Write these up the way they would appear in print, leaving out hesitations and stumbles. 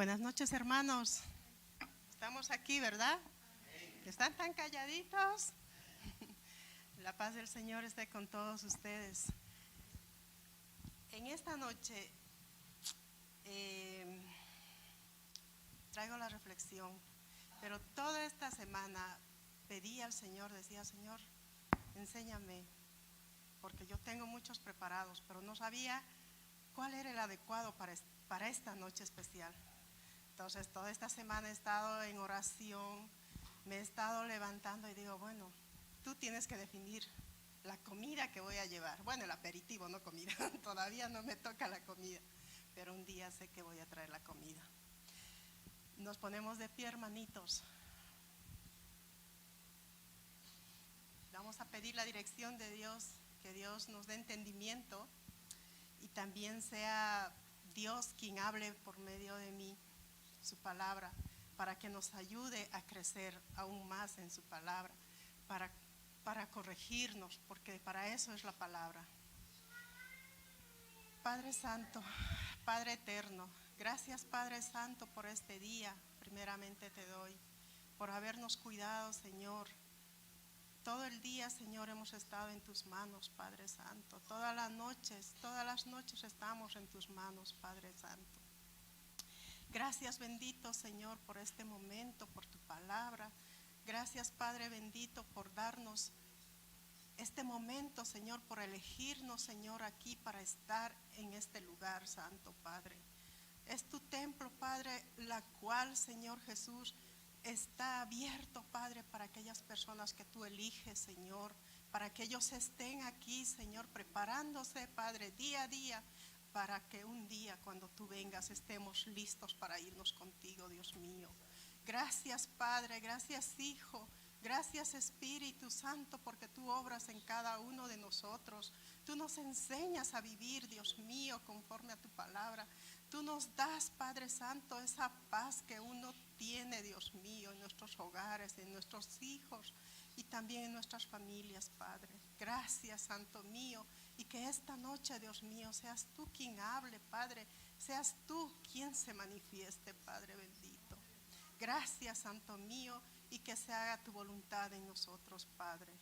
Buenas noches, hermanos. Estamos aquí, ¿verdad? ¿Están tan calladitos? La paz del Señor esté con todos ustedes. En esta noche traigo la reflexión, pero toda esta semana pedí al Señor, decía: Señor, enséñame, porque yo tengo muchos preparados, pero no sabía cuál era el adecuado para esta noche especial. Entonces toda esta semana he estado en oración, me he estado levantando y digo: bueno, tú tienes que definir la comida que voy a llevar. Bueno, el aperitivo, no comida. Todavía no me toca la comida, pero un día sé que voy a traer la comida. Nos ponemos de pie, hermanitos. Vamos a pedir la dirección de Dios, que Dios nos dé entendimiento y también sea Dios quien hable por medio de mí su palabra, para que nos ayude a crecer aún más en su palabra, para corregirnos, porque para eso es la palabra. Padre Santo, Padre Eterno, gracias, Padre Santo, por este día. Primeramente te doy por habernos cuidado, Señor. Todo el día, Señor, hemos estado en tus manos, Padre Santo. Todas las noches estamos en tus manos, Padre Santo. Gracias, bendito Señor, por este momento, por tu palabra. Gracias, Padre bendito, por darnos este momento, Señor, por elegirnos, Señor, aquí para estar en este lugar, Santo Padre. Es tu templo, Padre, la cual, Señor Jesús, está abierto, Padre, para aquellas personas que tú eliges, Señor, para que ellos estén aquí, Señor, preparándose, Padre, día a día, para que un día cuando tú vengas estemos listos para irnos contigo, Dios mío. Gracias, Padre, gracias, Hijo, gracias, Espíritu Santo, porque tú obras en cada uno de nosotros. Tú nos enseñas a vivir, Dios mío, conforme a tu palabra. Tú nos das, Padre Santo, esa paz que uno tiene, Dios mío, en nuestros hogares, en nuestros hijos y también en nuestras familias, Padre. Gracias, Santo mío, y que esta noche, Dios mío, seas tú quien hable, Padre, seas tú quien se manifieste, Padre bendito. Gracias, Santo mío, y que se haga tu voluntad en nosotros, Padre.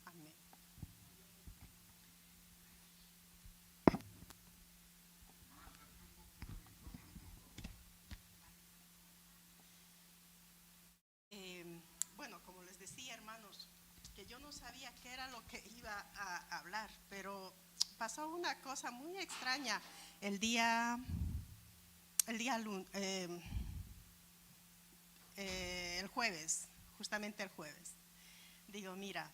Amén. Bueno, como les decía, hermanos, que yo no sabía qué era lo que iba a hablar, pero pasó una cosa muy extraña el día el jueves, justamente el jueves. Digo, mira,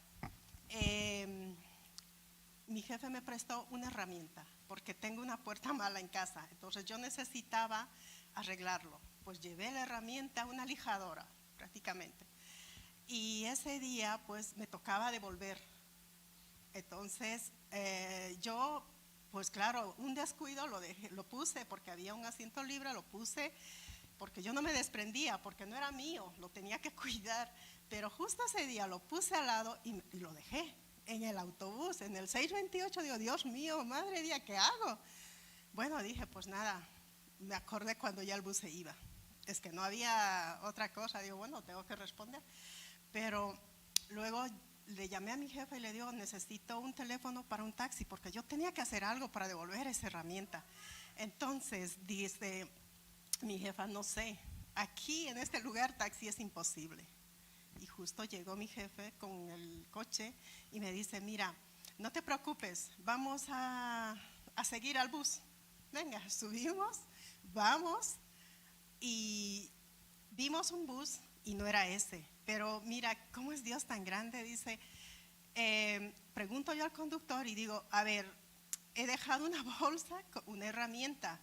mi jefe me prestó una herramienta porque tengo una puerta mala en casa, entonces yo necesitaba arreglarlo. Pues llevé la herramienta, una lijadora prácticamente, y ese día pues me tocaba devolver. Entonces yo, pues claro, un descuido lo puse porque había un asiento libre, lo puse porque yo no me desprendía, porque no era mío, lo tenía que cuidar. Pero justo ese día lo puse al lado y lo dejé en el autobús, en el 628. Digo, Dios mío, madre mía, ¿qué hago? Bueno, dije, pues nada, me acordé cuando ya el bus se iba. Es que no había otra cosa, digo, bueno, tengo que responder. Pero luego le llamé a mi jefe y le digo, necesito un teléfono para un taxi, porque yo tenía que hacer algo para devolver esa herramienta. Entonces dice mi jefa, no sé, aquí en este lugar taxi es imposible. Y justo llegó mi jefe con el coche y me dice, mira, no te preocupes, vamos a seguir al bus. Venga, subimos, vamos, y vimos un bus y no era ese. Pero mira, ¿cómo es Dios tan grande? Dice, pregunto yo al conductor y digo, a ver, he dejado una bolsa con una herramienta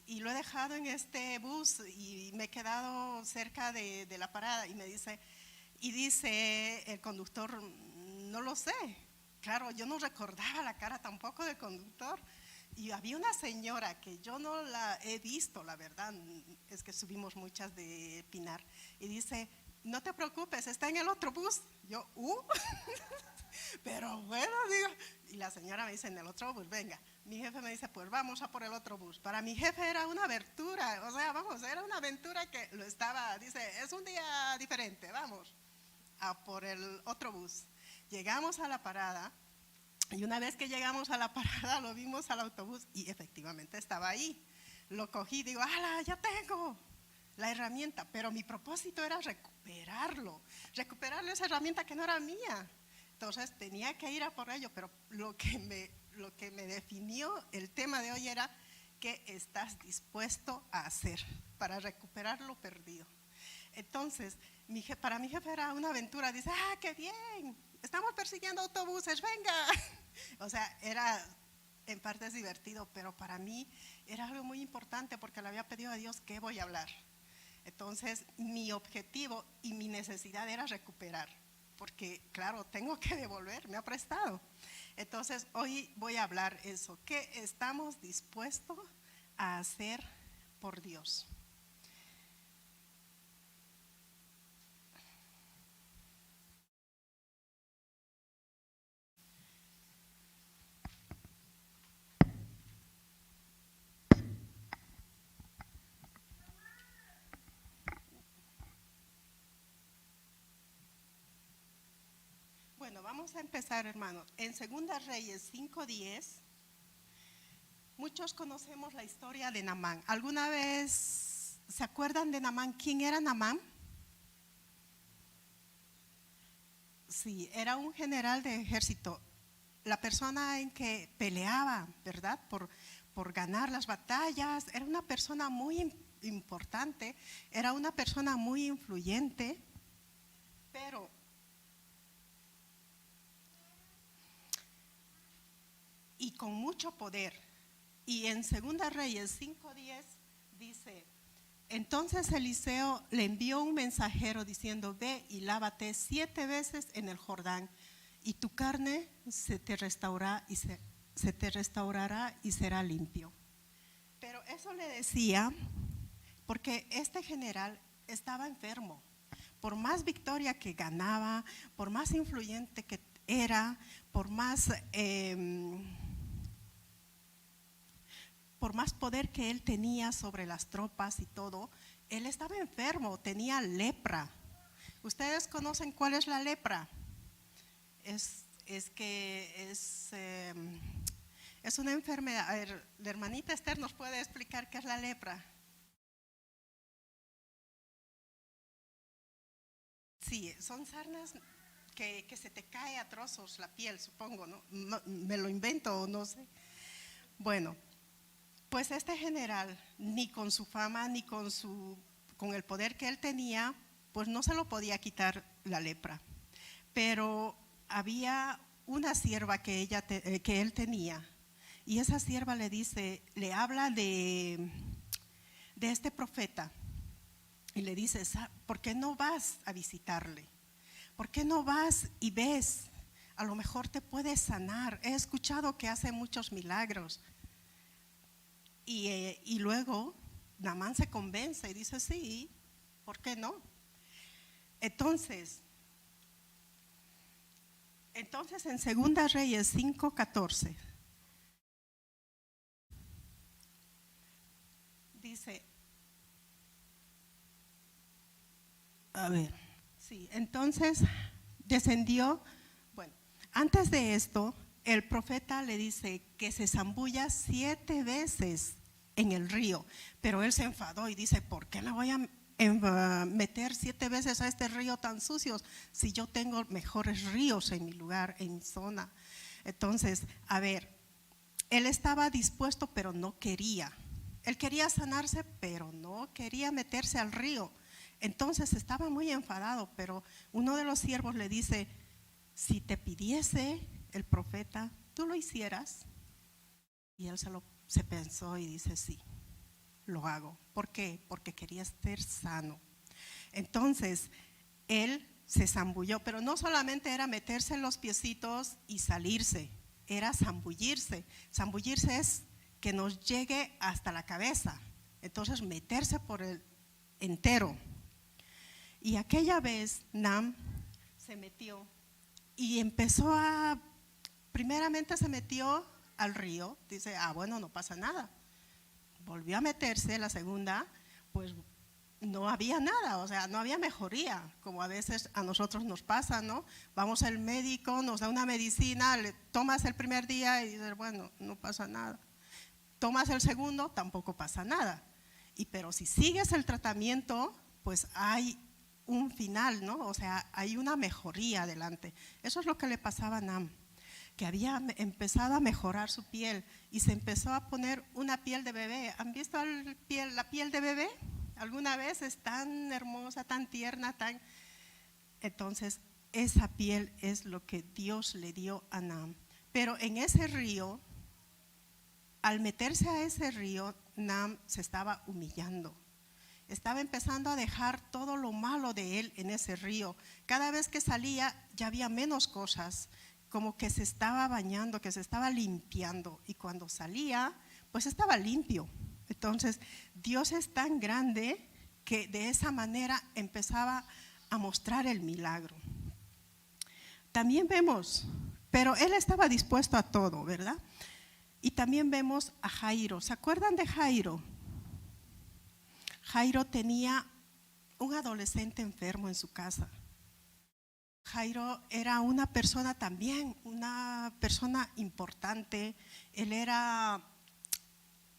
y lo he dejado en este bus y me he quedado cerca de la parada. Y dice el conductor, no lo sé. Claro, yo no recordaba la cara tampoco del conductor. Y había una señora que yo no la he visto, la verdad, es que subimos muchas de Pinar. Y dice, no te preocupes, está en el otro bus. Yo, Pero bueno, digo, y la señora me dice, en el otro bus, venga. Mi jefe me dice, pues vamos a por el otro bus. Para mi jefe era una aventura, o sea, vamos, era una aventura que lo estaba, dice, es un día diferente, vamos a por el otro bus. Llegamos a la parada y una vez que llegamos a la parada lo vimos al autobús y efectivamente estaba ahí. Lo cogí, digo, ¡hala, ya tengo la herramienta! Pero mi propósito era recuperarle esa herramienta que no era mía. Entonces tenía que ir a por ello, pero lo que me definió el tema de hoy era ¿qué estás dispuesto a hacer para recuperar lo perdido? Entonces, para mi jefe era una aventura, dice, ¡ah, qué bien! Estamos persiguiendo autobuses, venga. O sea, era en parte divertido, pero para mí era algo muy importante porque le había pedido a Dios qué voy a hablar. Entonces, mi objetivo y mi necesidad era recuperar, porque claro, tengo que devolver, me ha prestado. Entonces, hoy voy a hablar eso, ¿qué estamos dispuestos a hacer por Dios? Bueno, vamos a empezar, hermanos. En 2 Reyes 5:10, muchos conocemos la historia de Naamán. ¿Alguna vez se acuerdan de Naamán? ¿Quién era Naamán? Sí, era un general de ejército, la persona en que peleaba, ¿verdad? Por ganar las batallas. Era una persona muy importante, era una persona muy influyente, pero y con mucho poder. Y en 2 Reyes 5:10 dice, entonces Eliseo le envió un mensajero diciendo, ve y lávate 7 veces en el Jordán y tu carne se te restaurará y será limpio. Pero eso le decía porque este general estaba enfermo. Por más victoria que ganaba, por más influyente que era, por más poder que él tenía sobre las tropas y todo, él estaba enfermo, tenía lepra. ¿Ustedes conocen cuál es la lepra? Es una enfermedad. A ver, la hermanita Esther nos puede explicar qué es la lepra. Sí, son sarnas que se te cae a trozos la piel, supongo, ¿no? Me lo invento o no sé. Bueno, pues este general, ni con su fama, ni con el poder que él tenía, pues no se lo podía quitar la lepra. Pero había una sierva que él tenía, y esa sierva le habla de este profeta, y le dice, ¿por qué no vas a visitarle? ¿Por qué no vas y ves? A lo mejor te puede sanar. He escuchado que hace muchos milagros. Y luego Naamán se convence y dice, sí, ¿por qué no? Entonces en 2 Reyes 5:14 dice, a ver, sí, entonces descendió, bueno, antes de esto, el profeta le dice que se zambulla 7 veces en el río, pero él se enfadó y dice, ¿por qué me voy a meter 7 veces a este río tan sucio si yo tengo mejores ríos en mi lugar, en mi zona? Entonces, a ver, él estaba dispuesto pero no quería. Él quería sanarse pero no quería meterse al río. Entonces estaba muy enfadado, pero uno de los siervos le dice, si te pidiese el profeta, ¿tú lo hicieras? Y él se pensó y dice, sí, lo hago. ¿Por qué? Porque quería estar sano. Entonces, él se zambulló, pero no solamente era meterse en los piecitos y salirse, era zambullirse. Zambullirse es que nos llegue hasta la cabeza. Entonces, meterse por el entero. Y aquella vez Naam se metió y primeramente se metió al río, dice, bueno, no pasa nada. Volvió a meterse la segunda, pues no había nada, o sea, no había mejoría, como a veces a nosotros nos pasa, ¿no? Vamos al médico, nos da una medicina, le tomas el primer día y dices, bueno, no pasa nada. Tomas el segundo, tampoco pasa nada. Pero si sigues el tratamiento, pues hay un final, ¿no? O sea, hay una mejoría adelante. Eso es lo que le pasaba a Nam, que había empezado a mejorar su piel y se empezó a poner una piel de bebé. ¿Han visto la piel de bebé? ¿Alguna vez? Es tan hermosa, tan tierna, Entonces, esa piel es lo que Dios le dio a Nam. Pero en ese río, al meterse a ese río, Nam se estaba humillando. Estaba empezando a dejar todo lo malo de él en ese río. Cada vez que salía ya había menos cosas, como que se estaba bañando, que se estaba limpiando. Y cuando salía, pues estaba limpio. Entonces, Dios es tan grande que de esa manera empezaba a mostrar el milagro. También vemos, pero él estaba dispuesto a todo, ¿verdad? Y también vemos a Jairo. ¿Se acuerdan de Jairo? Jairo tenía un adolescente enfermo en su casa. Jairo era una persona también, una persona importante. Él era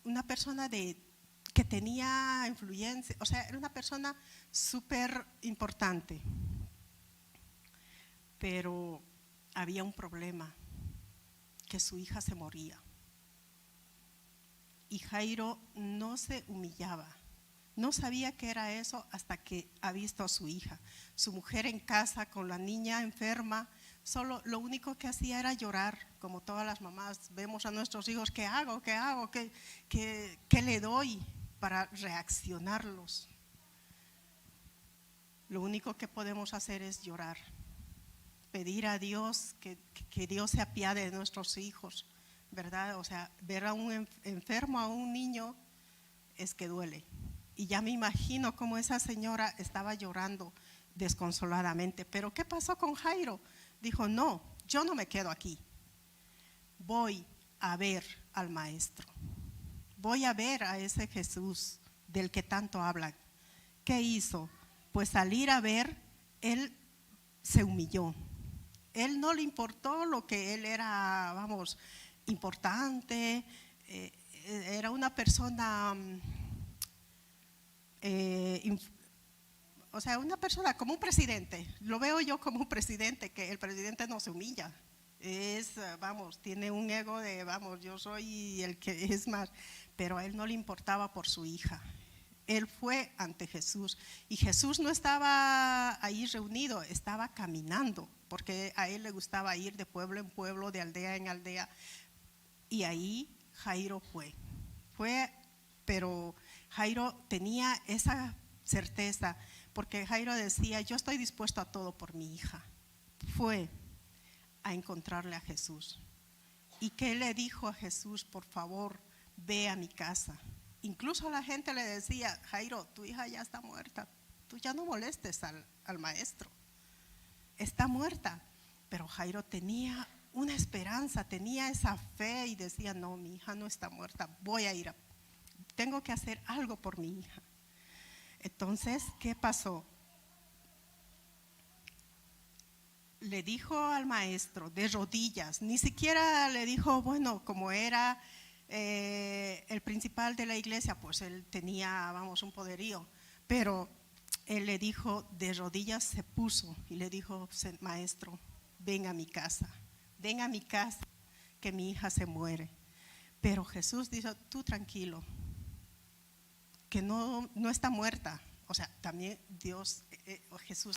una persona que tenía influencia, o sea, era una persona súper importante. Pero había un problema, que su hija se moría. Y Jairo no se humillaba. No sabía qué era eso hasta que ha visto a su hija, su mujer en casa con la niña enferma. Solo lo único que hacía era llorar, como todas las mamás. Vemos a nuestros hijos, ¿qué hago? ¿Qué hago? ¿Qué le doy para reaccionarlos? Lo único que podemos hacer es llorar, pedir a Dios que Dios se apiade de nuestros hijos, ¿verdad? O sea, ver a un enfermo, a un niño, es que duele. Y ya me imagino cómo esa señora estaba llorando desconsoladamente. Pero ¿qué pasó con Jairo? Dijo, no, yo no me quedo aquí. Voy a ver al maestro. Voy a ver a ese Jesús del que tanto hablan. ¿Qué hizo? Pues salir a ver, él se humilló. Él no le importó lo que él era, importante. Era una persona... o sea, una persona como un presidente, lo veo yo como un presidente, que el presidente no se humilla, tiene un ego de, yo soy el que es más, pero a él no le importaba por su hija. Él fue ante Jesús y Jesús no estaba ahí reunido, estaba caminando, porque a él le gustaba ir de pueblo en pueblo, de aldea en aldea, y ahí Jairo fue, pero Jairo tenía esa certeza, porque Jairo decía, yo estoy dispuesto a todo por mi hija. Fue a encontrarle a Jesús. ¿Y qué le dijo a Jesús? Por favor, ve a mi casa. Incluso la gente le decía, Jairo, tu hija ya está muerta, tú ya no molestes al maestro, está muerta. Pero Jairo tenía una esperanza, tenía esa fe y decía, no, mi hija no está muerta, voy a ir tengo que hacer algo por mi hija. Entonces, ¿qué pasó? Le dijo al maestro de rodillas, ni siquiera le dijo, bueno, como era el principal de la iglesia, pues él tenía, un poderío, pero él le dijo, de rodillas se puso y le dijo, maestro, ven a mi casa, que mi hija se muere. Pero Jesús dijo, tú tranquilo, que no está muerta. O sea, también Dios, Jesús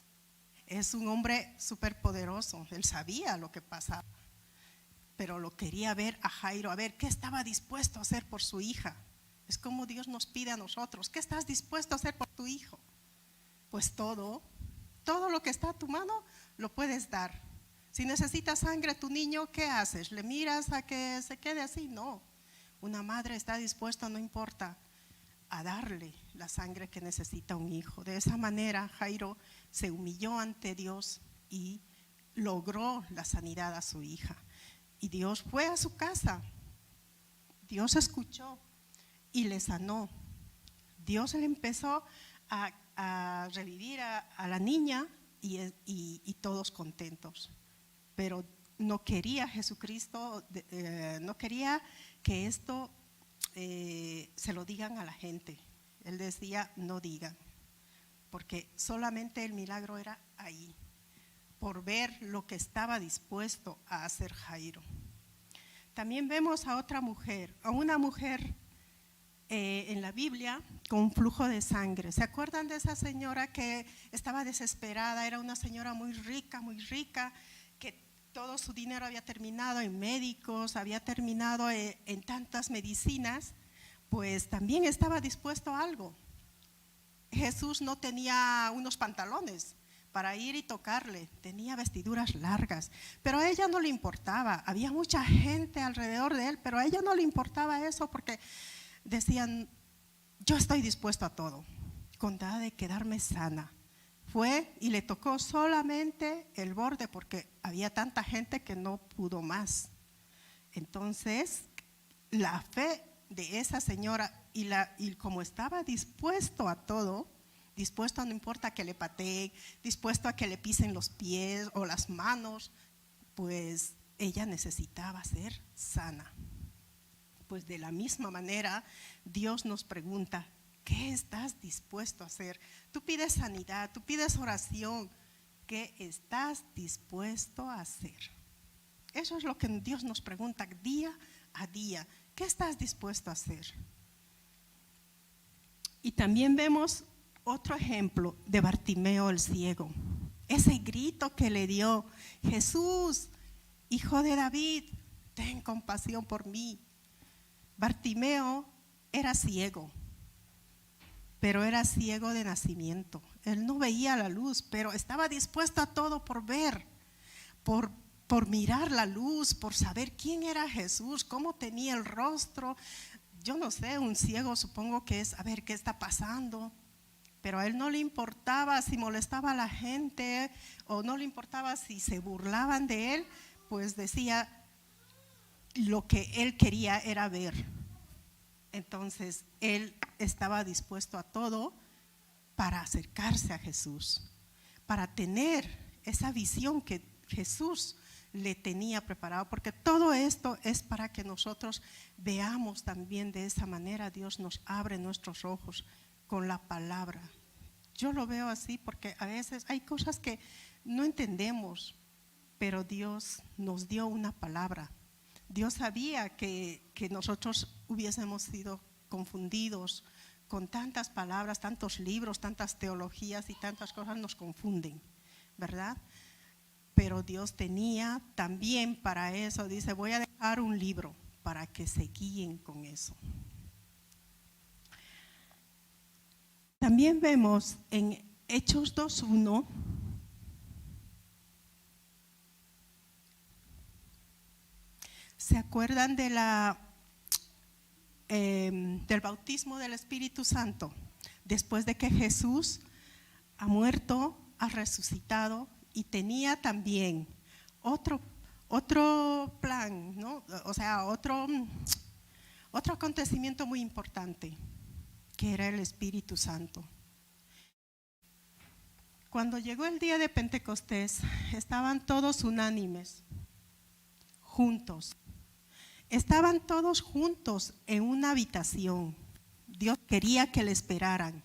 es un hombre súper poderoso, él sabía lo que pasaba, pero lo quería ver a Jairo, a ver qué estaba dispuesto a hacer por su hija. Es como Dios nos pide a nosotros, ¿qué estás dispuesto a hacer por tu hijo? Pues todo lo que está a tu mano lo puedes dar. Si necesita sangre tu niño, ¿qué haces? ¿Le miras a que se quede así? No, una madre está dispuesta, no importa, a darle la sangre que necesita un hijo. De esa manera Jairo se humilló ante Dios y logró la sanidad a su hija. Y Dios fue a su casa, Dios escuchó y le sanó. Dios le empezó a revivir a la niña y todos contentos. Pero no quería Jesucristo, no quería que esto se lo digan a la gente. Él decía, no digan, porque solamente el milagro era ahí, por ver lo que estaba dispuesto a hacer Jairo. También vemos a otra mujer, a una mujer en la Biblia con flujo de sangre. ¿Se acuerdan de esa señora que estaba desesperada? Era una señora muy rica, que todo su dinero había terminado en médicos, había terminado en tantas medicinas, pues también estaba dispuesto a algo. Jesús no tenía unos pantalones para ir y tocarle, tenía vestiduras largas, pero a ella no le importaba. Había mucha gente alrededor de él, pero a ella no le importaba eso, porque decían, yo estoy dispuesto a todo, con tal de quedarme sana. Fue y le tocó solamente el borde, porque había tanta gente que no pudo más. Entonces, la fe de esa señora y como estaba dispuesto a todo, dispuesto a no importa que le pateen, dispuesto a que le pisen los pies o las manos, pues ella necesitaba ser sana. Pues de la misma manera Dios nos pregunta, ¿qué estás dispuesto a hacer? Tú pides sanidad, tú pides oración, ¿qué estás dispuesto a hacer? Eso es lo que Dios nos pregunta día a día, ¿qué estás dispuesto a hacer? Y también vemos otro ejemplo de Bartimeo el ciego, ese grito que le dio, Jesús, hijo de David, ten compasión por mí. Bartimeo era ciego, pero era ciego de nacimiento. Él no veía la luz, pero estaba dispuesto a todo por ver, por mirar la luz, por saber quién era Jesús, cómo tenía el rostro. Yo no sé, un ciego supongo que es a ver qué está pasando, pero a él no le importaba si molestaba a la gente o no le importaba si se burlaban de él, pues decía, lo que él quería era ver. Entonces él estaba dispuesto a todo para acercarse a Jesús, para tener esa visión que Jesús le tenía preparado, porque todo esto es para que nosotros veamos también de esa manera. Dios nos abre nuestros ojos con la palabra. Yo lo veo así porque a veces hay cosas que no entendemos, pero Dios nos dio una palabra. Dios sabía que nosotros hubiésemos sido confundidos con tantas palabras, tantos libros, tantas teologías y tantas cosas nos confunden, ¿verdad? Pero Dios tenía también para eso, dice, voy a dejar un libro para que se guíen con eso. También vemos en Hechos 2:1 ¿se acuerdan de del bautismo del Espíritu Santo? Después de que Jesús ha muerto, ha resucitado y tenía también otro plan, ¿no? O sea, otro acontecimiento muy importante, que era el Espíritu Santo. Cuando llegó el día de Pentecostés, estaban todos unánimes, juntos. Estaban todos juntos en una habitación. Dios quería que le esperaran,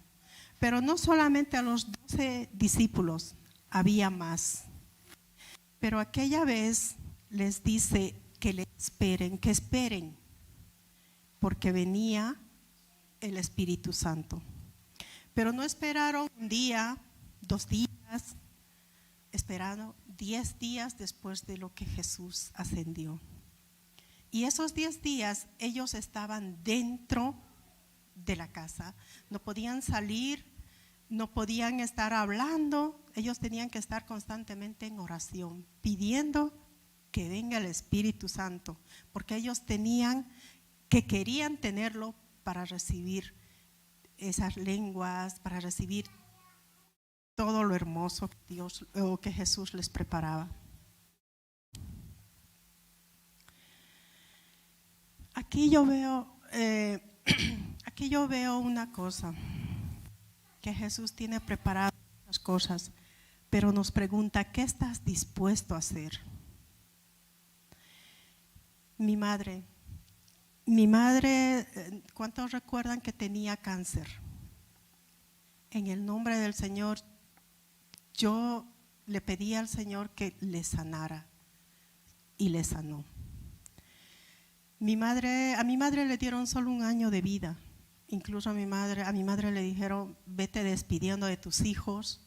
pero no solamente a los 12 discípulos, había más. Pero aquella vez les dice que esperen, porque venía el Espíritu Santo. Pero no esperaron un día, 2 días, esperaron 10 días después de lo que Jesús ascendió. Y esos 10 días ellos estaban dentro de la casa, no podían salir, no podían estar hablando, ellos tenían que estar constantemente en oración, pidiendo que venga el Espíritu Santo, porque ellos querían tenerlo para recibir esas lenguas, para recibir todo lo hermoso que Jesús les preparaba. aquí yo veo, aquí yo veo una cosa, que Jesús tiene preparadas las cosas, pero nos pregunta, ¿qué estás dispuesto a hacer? Mi madre, ¿cuántos recuerdan que tenía cáncer? En el nombre del Señor, yo le pedí al Señor que le sanara y le sanó. A mi madre le dieron solo 1 año de vida. Incluso a mi madre le dijeron, vete despidiendo de tus hijos,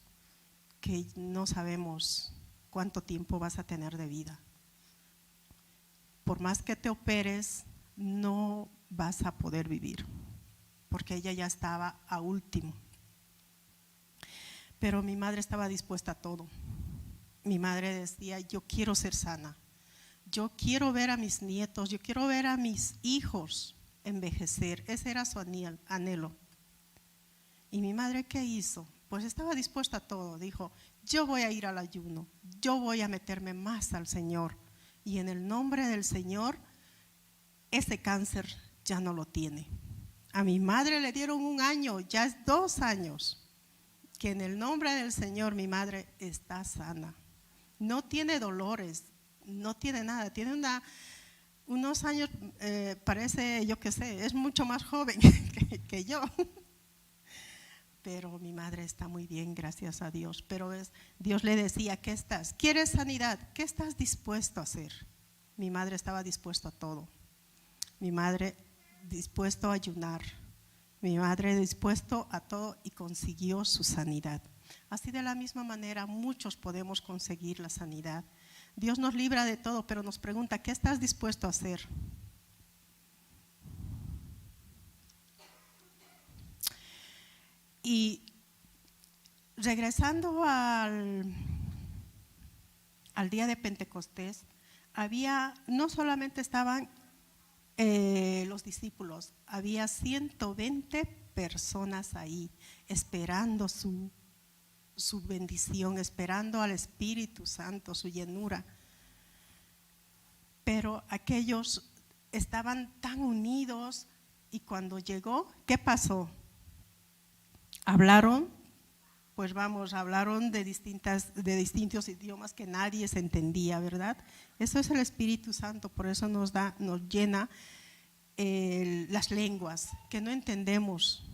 que no sabemos cuánto tiempo vas a tener de vida. Por más que te operes, no vas a poder vivir, porque ella ya estaba a último. Pero mi madre estaba dispuesta a todo. Mi madre decía, yo quiero ser sana, yo quiero ver a mis nietos, yo quiero ver a mis hijos envejecer. Ese era su anhelo. ¿Y mi madre qué hizo? Pues estaba dispuesta a todo. Dijo, yo voy a ir al ayuno, yo voy a meterme más al Señor. Y en el nombre del Señor, ese cáncer ya no lo tiene. A mi madre le dieron 1 año, ya es 2 años. Que en el nombre del Señor mi madre está sana. No tiene dolores, no tiene nada. Tiene unos años, parece, yo qué sé, es mucho más joven que yo. Pero mi madre está muy bien, gracias a Dios. Pero Dios le decía, ¿quieres sanidad? ¿Qué estás dispuesto a hacer? Mi madre estaba dispuesta a todo. Mi madre dispuesto a ayunar. Mi madre dispuesto a todo y consiguió su sanidad. Así de la misma manera muchos podemos conseguir la sanidad. Dios nos libra de todo, pero nos pregunta, ¿qué estás dispuesto a hacer? Y regresando al día de Pentecostés, no solamente estaban los discípulos, había 120 personas ahí esperando su bendición, esperando al Espíritu Santo, su llenura. Pero aquellos estaban tan unidos y cuando llegó, ¿qué pasó? Hablaron, hablaron de distintos idiomas que nadie se entendía, ¿verdad? Eso es el Espíritu Santo, por eso nos llena las lenguas que no entendemos.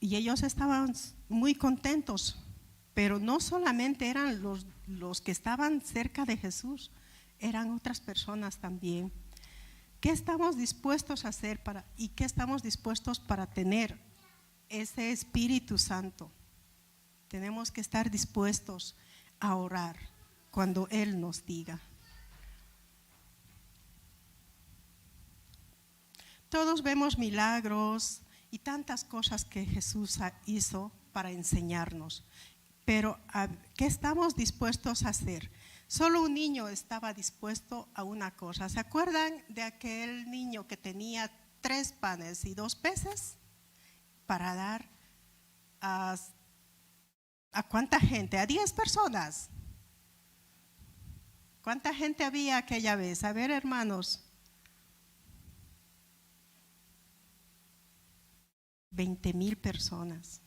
Y ellos estaban muy contentos, pero no solamente eran los que estaban cerca de Jesús, eran otras personas también. ¿Qué estamos dispuestos a hacer y qué estamos dispuestos para tener ese Espíritu Santo? Tenemos que estar dispuestos a orar cuando Él nos diga. Todos vemos milagros y tantas cosas que Jesús hizo para enseñarnos, pero ¿qué estamos dispuestos a hacer? Solo un niño estaba dispuesto a una cosa. ¿Se acuerdan de aquel niño que tenía 3 panes y 2 peces para dar a cuánta gente? A 10 personas. ¿Cuánta gente había aquella vez? A ver, hermanos. 20,000 personas.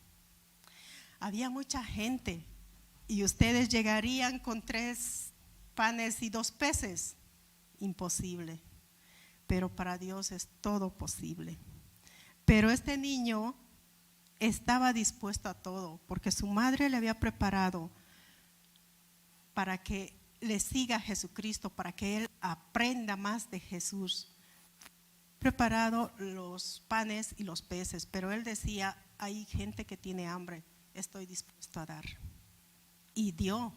Había mucha gente y ustedes llegarían con 3 panes y 2 peces. Imposible. Pero para Dios es todo posible. Pero este niño estaba dispuesto a todo porque su madre le había preparado para que le siga a Jesucristo, para que él aprenda más de Jesús. Preparado los panes y los peces, pero él decía, hay gente que tiene hambre, estoy dispuesto a dar. Y dio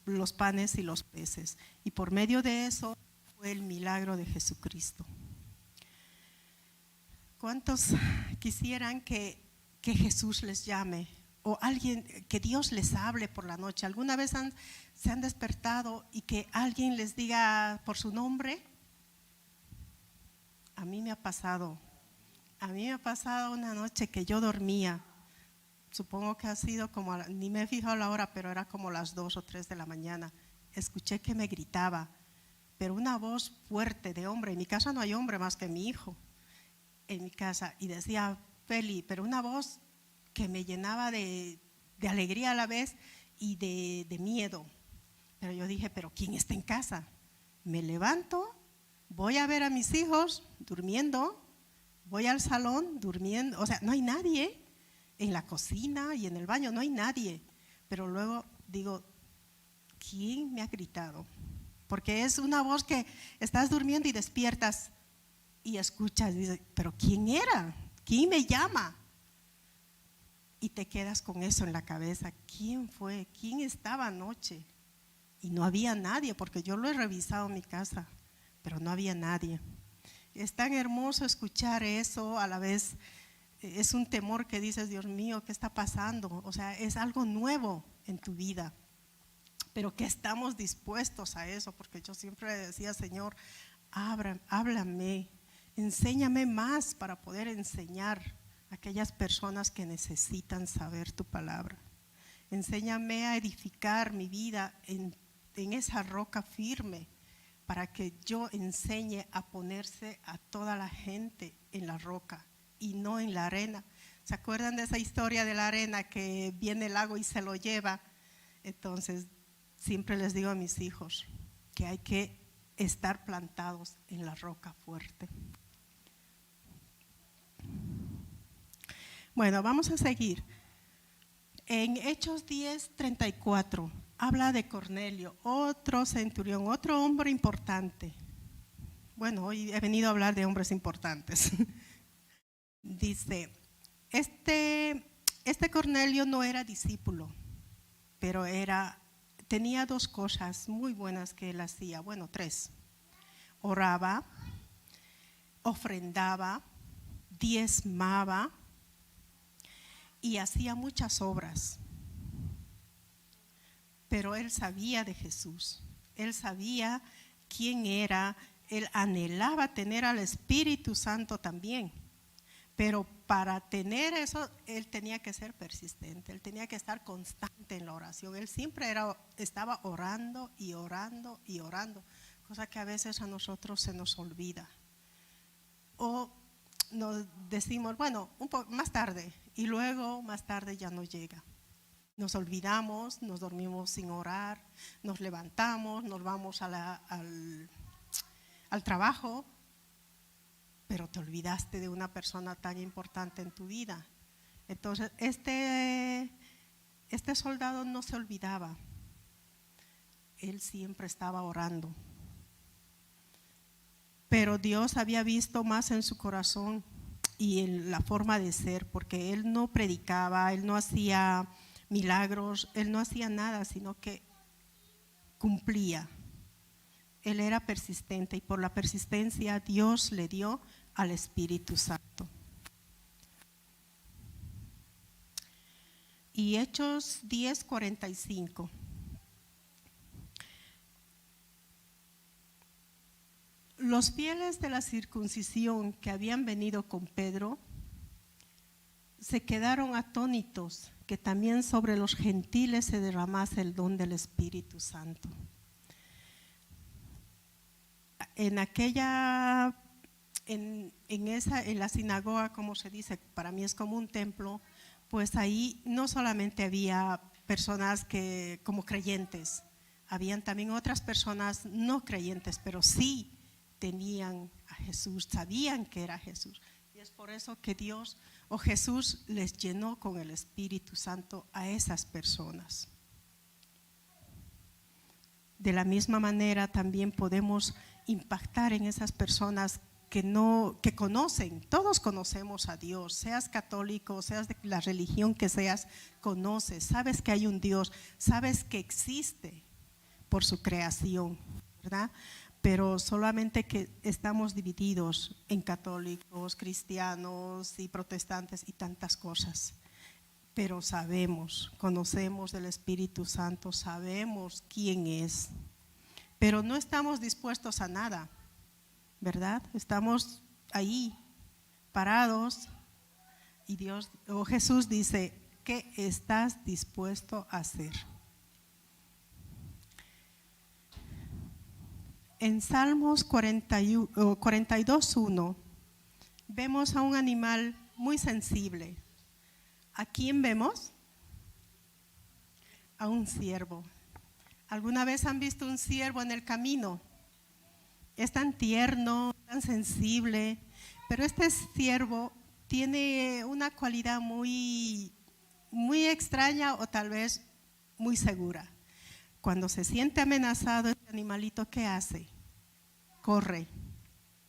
los panes y los peces. Y por medio de eso fue el milagro de Jesucristo. ¿Cuántos quisieran que Jesús les llame? O alguien, que Dios les hable por la noche. ¿Alguna vez se han despertado y que alguien les diga por su nombre? A mí me ha pasado una noche que yo dormía supongo que ha sido como, ni me he fijado la hora, pero era como las 2 o 3 de la mañana. Escuché que me gritaba, pero una voz fuerte de hombre. En mi casa no hay hombre más que mi hijo, en mi casa. Y decía, Feli, pero una voz que me llenaba de alegría a la vez y de miedo. Pero yo dije, pero ¿quién está en casa? Me levanto, voy a ver a mis hijos durmiendo, voy al salón durmiendo, o sea, no hay nadie. En la cocina y en el baño no hay nadie. Pero luego digo, ¿quién me ha gritado? Porque es una voz que estás durmiendo y despiertas y escuchas, y dices, pero ¿quién era? ¿Quién me llama? Y te quedas con eso en la cabeza. ¿Quién fue? ¿Quién estaba anoche? Y no había nadie, porque yo lo he revisado en mi casa, pero no había nadie. Es tan hermoso escuchar eso, a la vez es un temor que dices, Dios mío, ¿qué está pasando? O sea, es algo nuevo en tu vida, pero que estamos dispuestos a eso, porque yo siempre decía, Señor, háblame, enséñame más para poder enseñar a aquellas personas que necesitan saber tu palabra. Enséñame a edificar mi vida en esa roca firme, para que yo enseñe a ponerse a toda la gente en la roca y no en la arena. ¿Se acuerdan de esa historia de la arena que viene el lago y se lo lleva? Entonces, siempre les digo a mis hijos que hay que estar plantados en la roca fuerte. Bueno, vamos a seguir. En Hechos 10:34 habla de Cornelio, otro centurión, otro hombre importante. Bueno, hoy he venido a hablar de hombres importantes. Dice, este Cornelio no era discípulo, pero tenía 2 cosas muy buenas que él hacía, bueno, 3. Oraba, ofrendaba, diezmaba y hacía muchas obras. Pero él sabía de Jesús, él sabía quién era, él anhelaba tener al Espíritu Santo también. Pero para tener eso, él tenía que ser persistente, él tenía que estar constante en la oración. Él siempre estaba orando y orando y orando, cosa que a veces a nosotros se nos olvida. O nos decimos, bueno, un poco más tarde, y luego más tarde ya no llega. Nos olvidamos, nos dormimos sin orar, nos levantamos, nos vamos al trabajo, pero te olvidaste de una persona tan importante en tu vida. Entonces, este soldado no se olvidaba, él siempre estaba orando. Pero Dios había visto más en su corazón y en la forma de ser, porque él no predicaba, él no hacía milagros, él no hacía nada, sino que cumplía. Él era persistente y por la persistencia Dios le dio al Espíritu Santo. Y Hechos 10:45. Los fieles de la circuncisión que habían venido con Pedro se quedaron atónitos que también sobre los gentiles se derramase el don del Espíritu Santo. En la sinagoga, como se dice, para mí es como un templo, pues ahí no solamente había personas como creyentes, habían también otras personas no creyentes, pero sí tenían a Jesús, sabían que era Jesús. Y es por eso que Dios o Jesús les llenó con el Espíritu Santo a esas personas. De la misma manera también podemos impactar en esas personas que conocen. Todos conocemos a Dios, seas católico, seas de la religión que seas, conoces, sabes que hay un Dios, sabes que existe por su creación, ¿verdad? Pero solamente que estamos divididos en católicos, cristianos y protestantes y tantas cosas. Pero sabemos, conocemos del Espíritu Santo, sabemos quién es. Pero no estamos dispuestos a nada, ¿verdad? Estamos ahí, parados, y Jesús dice, ¿qué estás dispuesto a hacer? En Salmos 42:1 vemos a un animal muy sensible. ¿A quién vemos? A un ciervo. ¿Alguna vez han visto un ciervo en el camino? Es tan tierno, tan sensible, pero este ciervo tiene una cualidad muy extraña o tal vez muy segura. Cuando se siente amenazado, este animalito, ¿qué hace? Corre,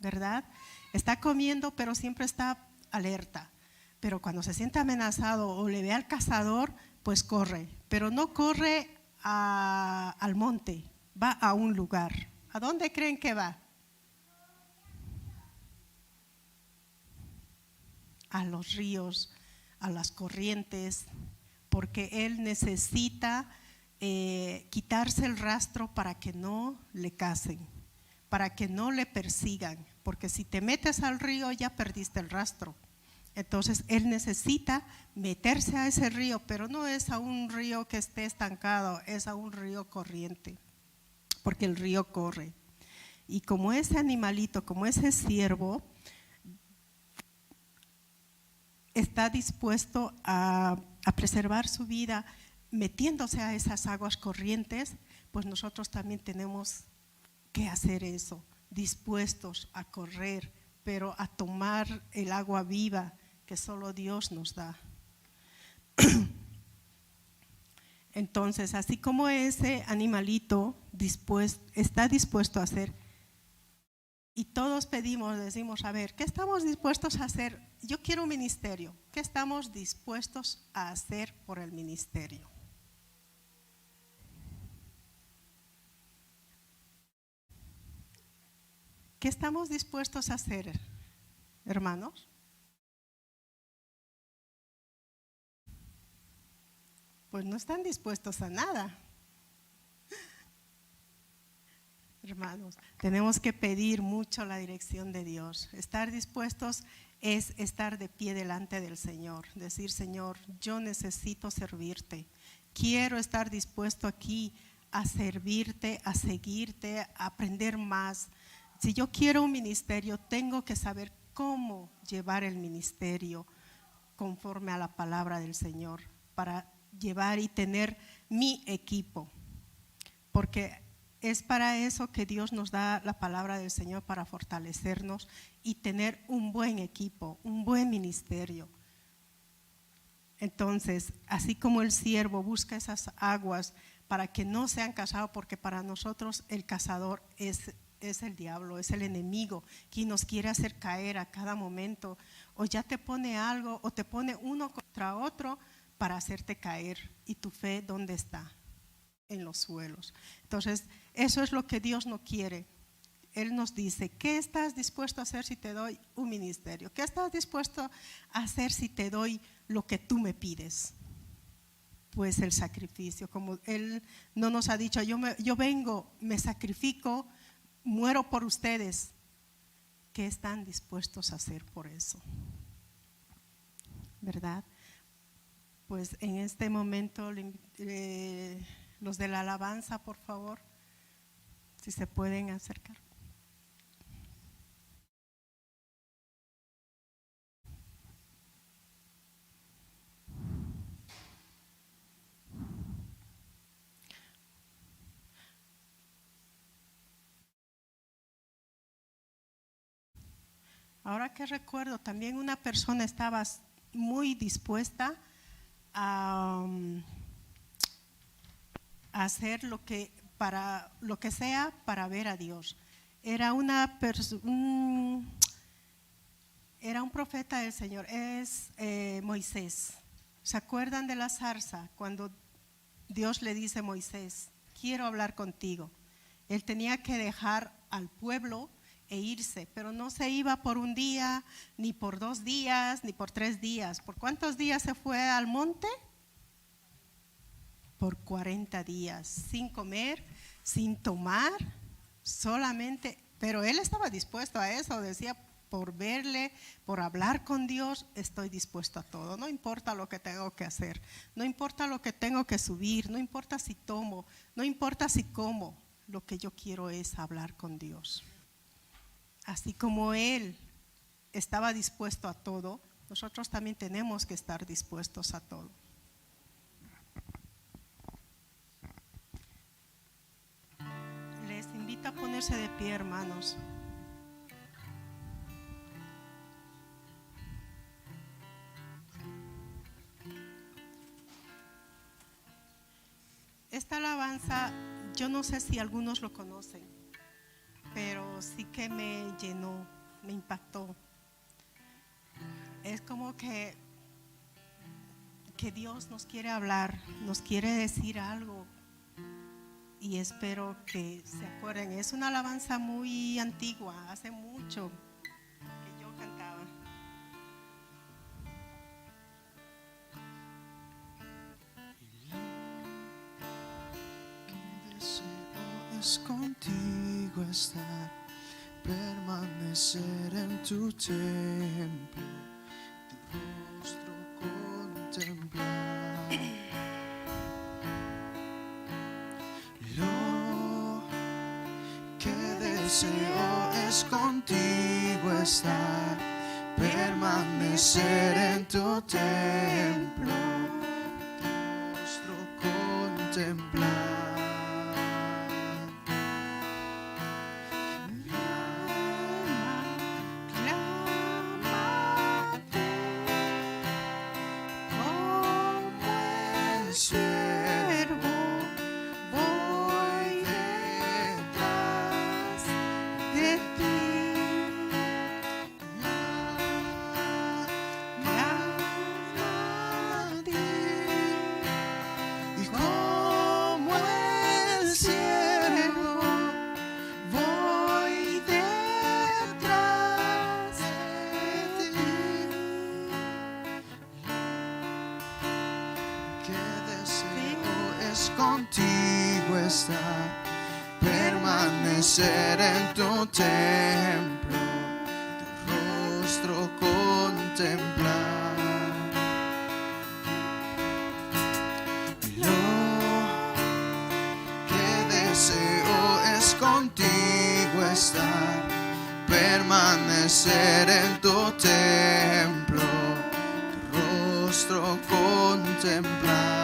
¿verdad? Está comiendo, pero siempre está alerta. Pero cuando se siente amenazado o le ve al cazador, pues corre. Pero no corre al monte, va a un lugar. ¿A dónde creen que va? A los ríos, a las corrientes, porque él necesita quitarse el rastro para que no le casen, para que no le persigan, porque si te metes al río ya perdiste el rastro. Entonces él necesita meterse a ese río, pero no es a un río que esté estancado, es a un río corriente, porque el río corre. Y como ese animalito, como ese ciervo, está dispuesto a preservar su vida metiéndose a esas aguas corrientes, pues nosotros también tenemos que hacer eso, dispuestos a correr, pero a tomar el agua viva que solo Dios nos da. Entonces, así como ese animalito está dispuesto a hacer, y todos decimos, a ver, ¿qué estamos dispuestos a hacer? Yo quiero un ministerio. ¿Qué estamos dispuestos a hacer por el ministerio? ¿Qué estamos dispuestos a hacer, hermanos? Pues no están dispuestos a nada. Hermanos, tenemos que pedir mucho la dirección de Dios. Estar dispuestos es estar de pie delante del Señor. Decir, Señor, yo necesito servirte. Quiero estar dispuesto aquí a servirte, a seguirte, a aprender más. Si yo quiero un ministerio, tengo que saber cómo llevar el ministerio conforme a la palabra del Señor, para llevar y tener mi equipo. Porque es para eso que Dios nos da la palabra del Señor, para fortalecernos y tener un buen equipo, un buen ministerio. Entonces, así como el siervo busca esas aguas para que no sean cazados, porque para nosotros el cazador es el diablo, es el enemigo, quien nos quiere hacer caer a cada momento, o ya te pone algo, o te pone uno contra otro para hacerte caer. ¿Y tu fe dónde está? En los suelos. Entonces, eso es lo que Dios no quiere. Él nos dice, ¿qué estás dispuesto a hacer si te doy un ministerio? ¿Qué estás dispuesto a hacer si te doy lo que tú me pides? Pues el sacrificio. Como Él no nos ha dicho, yo vengo, me sacrifico, muero por ustedes. ¿Qué están dispuestos a hacer por eso? ¿Verdad? Pues en este momento, los de la alabanza, por favor, si se pueden acercar. Ahora que recuerdo, también una persona estaba muy dispuesta a hacer lo que sea para ver a Dios. Era era un profeta del Señor, es Moisés. ¿Se acuerdan de la zarza? Cuando Dios le dice a Moisés, quiero hablar contigo. Él tenía que dejar al pueblo e irse, pero no se iba por un día, ni por 2 días, ni por 3 días. ¿Por cuántos días se fue al monte? Por 40 días, sin comer, sin tomar, solamente. Pero él estaba dispuesto a eso, decía, por verle, por hablar con Dios, estoy dispuesto a todo. No importa lo que tengo que hacer, no importa lo que tengo que subir, no importa si tomo, no importa si como, lo que yo quiero es hablar con Dios. Así como Él estaba dispuesto a todo, nosotros también tenemos que estar dispuestos a todo. Les invito a ponerse de pie, hermanos. Esta alabanza, yo no sé si algunos lo conocen, pero sí que me llenó, me impactó. Es como que Dios nos quiere hablar, nos quiere decir algo, y espero que se acuerden. Es una alabanza muy antigua, hace mucho que yo cantaba. Mi deseo es contigo estar, permanecer en tu templo, tu rostro contemplar. Lo que deseo es contigo estar, permanecer en tu templo, tu rostro contemplar. Contigo estar, permanecer en tu templo, tu rostro contemplar. Lo que deseo es contigo estar, permanecer en tu templo, tu rostro contemplar.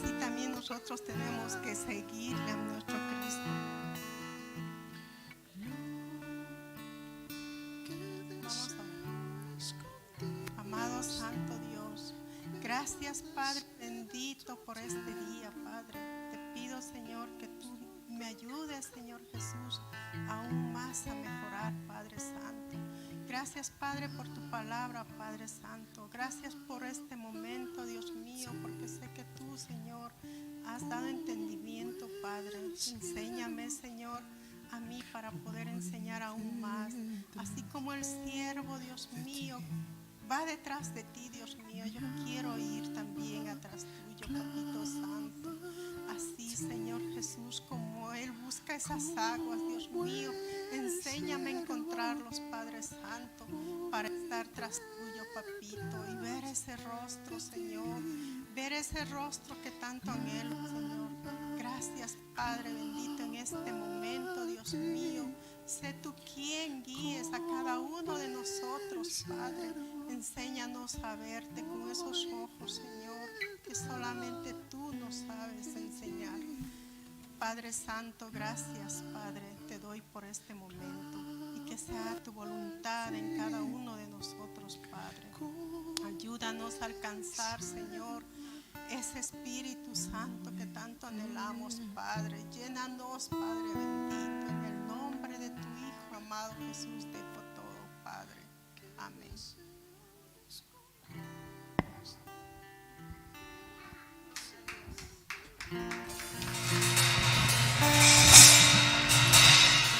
así también nosotros tenemos que seguirle a nuestro Cristo. Vamos a orar. Amado Santo Dios, gracias Padre bendito por este día, Padre. Te pido, Señor, que tú me ayudes, Señor Jesús, aún más a mejorar, Padre Santo. Gracias, Padre, por tu palabra, Padre Santo. Gracias por este momento, Dios mío, porque sé que tú, Señor, has dado entendimiento, Padre. Enséñame, Señor, a mí para poder enseñar aún más. Así como el siervo, Dios mío, va detrás de ti, Dios mío, yo quiero ir también atrás tuyo, Papito Santo. Así, Señor Jesús, como Él busca esas aguas, Dios mío, enséñame a encontrarlos, Padre Santo, para estar tras tuyo, Papito, y ver ese rostro, Señor, ver ese rostro que tanto anhelo, Señor. Gracias, Padre bendito, en este momento, Dios mío. Sé tú quien guíes a cada uno de nosotros, Padre. Enséñanos a verte con esos ojos, Señor, que solamente tú nos sabes enseñar. Padre Santo, gracias, Padre, te doy por este momento y que sea tu voluntad en cada uno de nosotros, Padre. Ayúdanos a alcanzar, Señor, ese Espíritu Santo que tanto anhelamos, Padre. Llénanos, Padre bendito, en el nombre de tu Hijo amado Jesús, dejo todo, Padre. Amén.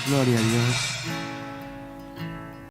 Gloria a Dios.